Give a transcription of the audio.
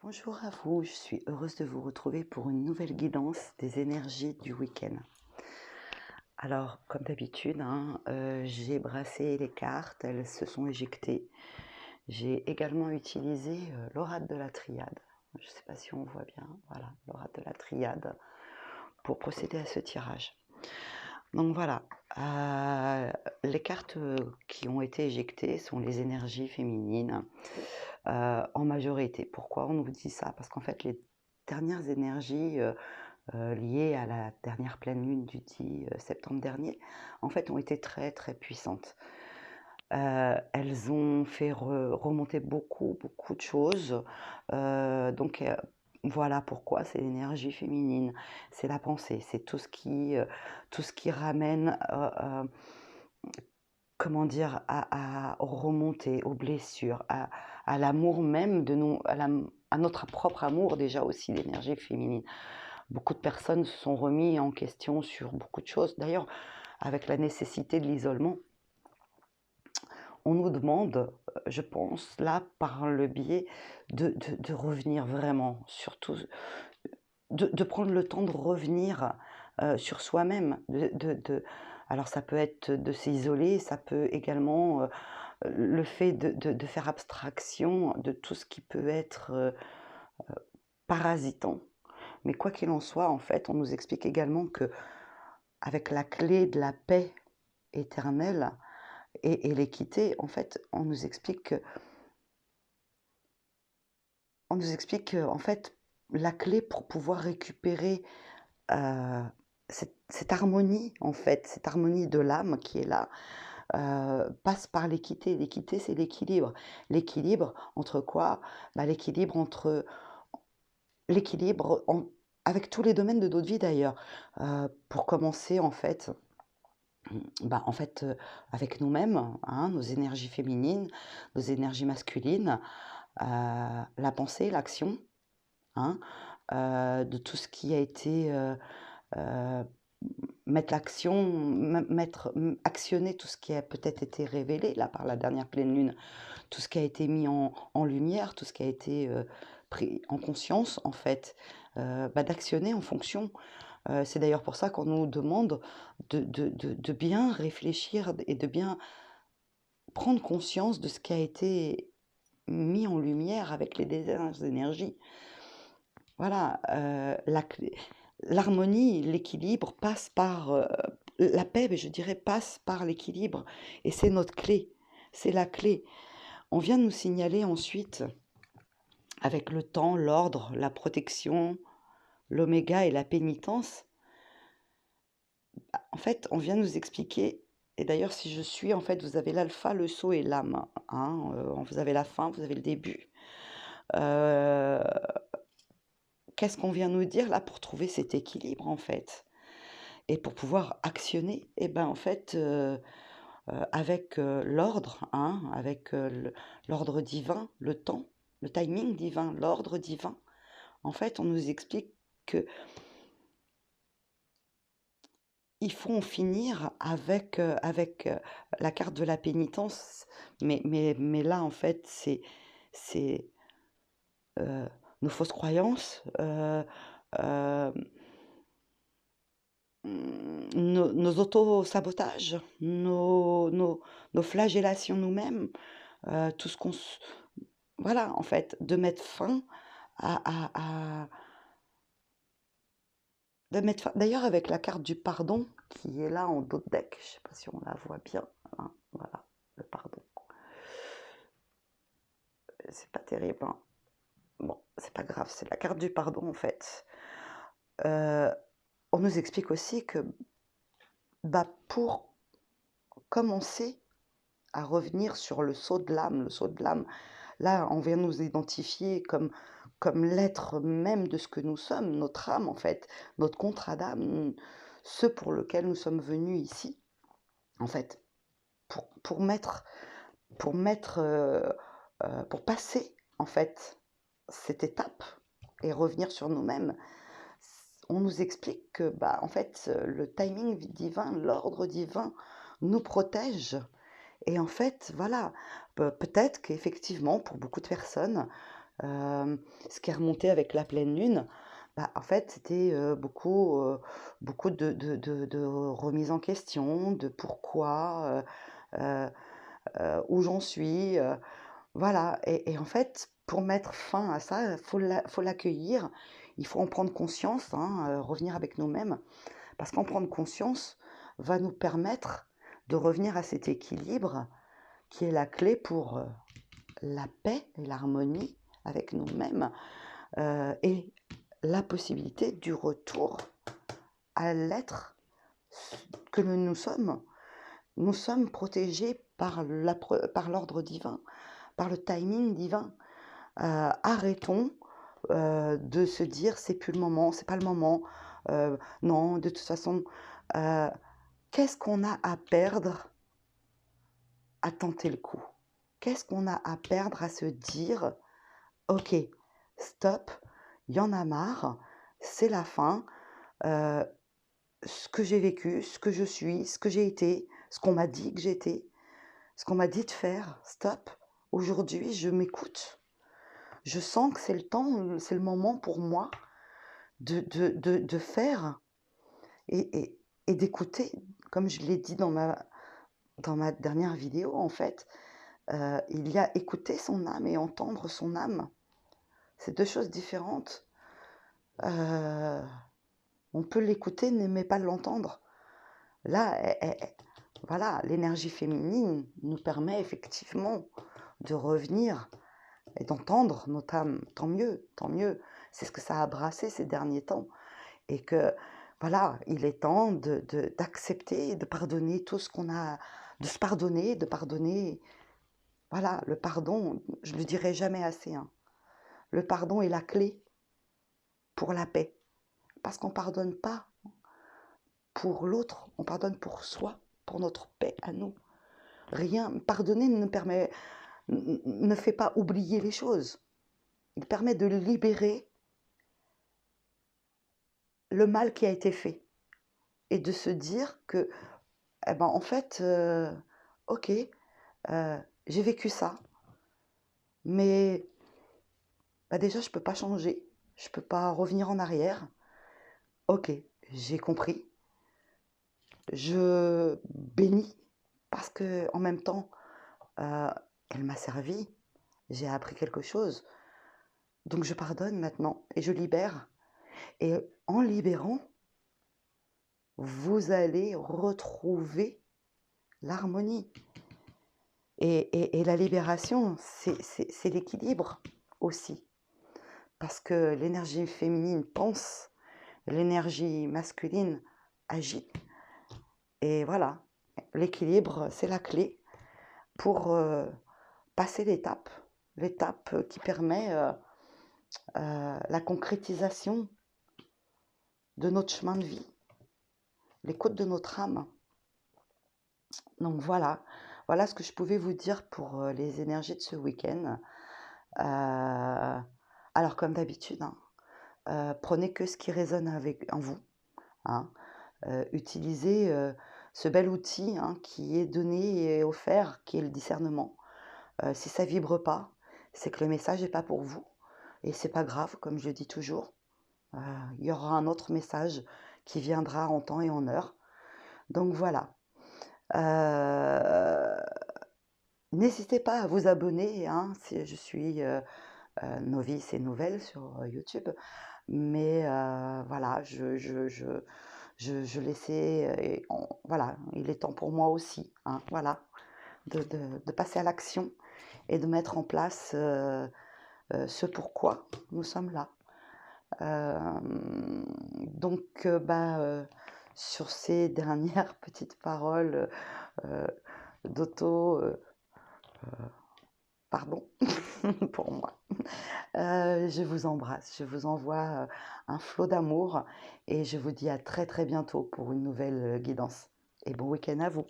Bonjour à vous, je suis heureuse de vous retrouver pour une nouvelle guidance des énergies du week-end. Alors, comme d'habitude, j'ai brassé les cartes, elles se sont éjectées. J'ai également utilisé l'oracle de la triade. Je ne sais pas si on voit bien, voilà, l'oracle de la triade pour procéder à ce tirage. Donc voilà, les cartes qui ont été éjectées sont les énergies féminines en majorité. Pourquoi on nous dit ça? Parce qu'en fait, les dernières énergies liées à la dernière pleine lune du 10 septembre dernier, en fait, ont été très, très puissantes. Elles ont fait remonter beaucoup, beaucoup de choses. Donc, voilà pourquoi c'est l'énergie féminine. C'est la pensée, c'est tout ce qui ramène, comment dire? À remonter, aux blessures, à l'amour même de nous, à notre propre amour déjà aussi, l'énergie féminine. Beaucoup de personnes se sont remis en question sur beaucoup de choses. D'ailleurs, avec la nécessité de l'isolement, on nous demande, je pense, là, par le biais de revenir vraiment, surtout de prendre le temps de revenir sur soi-même. Alors ça peut être de s'isoler, ça peut également le fait de faire abstraction de tout ce qui peut être parasitant. Mais quoi qu'il en soit, en fait, on nous explique également que avec la clé de la paix éternelle et l'équité, en fait, on nous explique que, en fait, la clé pour pouvoir récupérer cette harmonie, en fait, cette harmonie de l'âme qui est là, passe par l'équité. L'équité, c'est l'équilibre. L'équilibre entre quoi? L'équilibre entre l'équilibre avec tous les domaines de notre vie d'ailleurs. Pour commencer, en fait, avec nous-mêmes, nos énergies féminines, nos énergies masculines, la pensée, l'action, hein, de tout ce qui a été, heu, mettre l'action, actionner tout ce qui a peut-être été révélé là par la dernière pleine lune, tout ce qui a été mis en lumière, tout ce qui a été, pris en conscience en fait, d'actionner en fonction. C'est d'ailleurs pour ça qu'on nous demande de bien réfléchir et de bien prendre conscience de ce qui a été mis en lumière avec les dernières énergies. Voilà, l'harmonie, l'équilibre passe par, la paix, je dirais, passe par l'équilibre et c'est notre clé, c'est la clé. On vient nous signaler ensuite, avec le temps, l'ordre, la protection, l'oméga et la pénitence. En fait, on vient nous expliquer, et d'ailleurs si je suis, en fait, vous avez l'alpha, le sceau et l'âme, vous avez la fin, vous avez le début. Heu, Qu'est-ce qu'on vient nous dire là pour trouver cet équilibre, en fait? Et pour pouvoir actionner, et ben, en fait, avec, l'ordre, avec, l'ordre divin, le temps, le timing divin, l'ordre divin. En fait, on nous explique qu'il faut en finir avec la carte de la pénitence, mais là, en fait, c'est, nos fausses croyances, hem, nos auto-sabotages, nos flagellations nous-mêmes, tout ce qu'on s voilà, en fait, de mettre fin à de mettre fin d'ailleurs avec la carte du pardon qui est là en dos de deck, je sais pas si on la voit bien, voilà, le pardon. C'est pas terrible, hein. Bon, c'est pas grave, c'est la carte du pardon, en fait. Heu, on nous explique aussi que, pour commencer à revenir sur le sceau de l'âme, là, on vient nous identifier comme l'être même de ce que nous sommes, notre âme, en fait, notre contrat d'âme, ce pour lequel nous sommes venus ici, en fait, pour mettre pour passer, en fait, cette étape et revenir sur nous-mêmes. On nous explique que, en fait, le timing divin, l'ordre divin nous protège et en fait, voilà, peut-être qu'effectivement, pour beaucoup de personnes, Ce qui est remonté avec la pleine lune, bah, en fait, c'était beaucoup de remise en question, de pourquoi, heu où j'en suis, voilà. Et en fait, pour mettre fin à ça, il faut l'accueillir, il faut en prendre conscience, hein, revenir avec nous-mêmes. Parce qu'en prendre conscience va nous permettre de revenir à cet équilibre qui est la clé pour, la paix et l'harmonie avec nous-mêmes, et la possibilité du retour à l'être que nous sommes. Nous sommes protégés par l'ordre divin, par le timing divin. Arrêtons de se dire c'est plus le moment, c'est pas le moment. Non, de toute façon, euh, qu'est-ce qu'on a à perdre à tenter le coup? Qu'est-ce qu'on a à perdre à se dire ok, stop, il y en a marre, c'est la fin. euh, ce que j'ai vécu, ce que je suis, ce que j'ai été, ce qu'on m'a dit que j'étais, ce qu'on m'a dit de faire, stop. Aujourd'hui, je m'écoute. Je sens que c'est le temps, c'est le moment pour moi de faire et d'écouter, comme je l'ai dit dans ma dernière vidéo, en fait. Il y a écouter son âme et entendre son âme. C'est deux choses différentes. On peut l'écouter, mais pas l'entendre. Là, voilà, l'énergie féminine nous permet effectivement de revenir et d'entendre notre âme. Tant mieux, tant mieux. C'est ce que ça a brassé ces derniers temps. Et que, voilà, il est temps d'accepter, de pardonner tout ce qu'on a, de se pardonner, de pardonner. Voilà, le pardon, je ne le dirai jamais assez, hein. Le pardon est la clé pour la paix. Parce qu'on ne pardonne pas pour l'autre, on pardonne pour soi, pour notre paix à nous. Rien, pardonner ne fait pas oublier les choses. Il permet de libérer le mal qui a été fait et de se dire que, eh ben, en fait, ok, j'ai vécu ça, mais bah, déjà, je ne peux pas changer, je ne peux pas revenir en arrière. Ok, j'ai compris. Je bénis parce que en même temps, elle m'a servi, j'ai appris quelque chose. Donc je pardonne maintenant et je libère. Et en libérant, vous allez retrouver l'harmonie. Et la libération, c'est l'équilibre aussi. Parce que l'énergie féminine pense, l'énergie masculine agit. Et voilà, l'équilibre, c'est la clé pour passer l'étape qui permet la concrétisation de notre chemin de vie, l'écoute de notre âme. Donc voilà, voilà ce que je pouvais vous dire pour les énergies de ce week-end. Alors comme d'habitude, hein, prenez que ce qui résonne en vous, hein. Utilisez ce bel outil, hein, qui est donné et offert, qui est le discernement. Si ça vibre pas, c'est que le message n'est pas pour vous. Et c'est pas grave, comme je dis toujours. Il y aura un autre message qui viendra en temps et en heure. Donc voilà. N'hésitez pas à vous abonner, hein, si je suis novice et nouvelle sur YouTube. Mais voilà, je laissais, voilà, il est temps pour moi aussi, hein, voilà, de passer à l'action et de mettre en place ce pourquoi nous sommes là. Donc, sur ces dernières petites paroles d'auto, pardon pour moi, je vous embrasse, je vous envoie un flot d'amour et je vous dis à très très bientôt pour une nouvelle guidance. Et bon week-end à vous.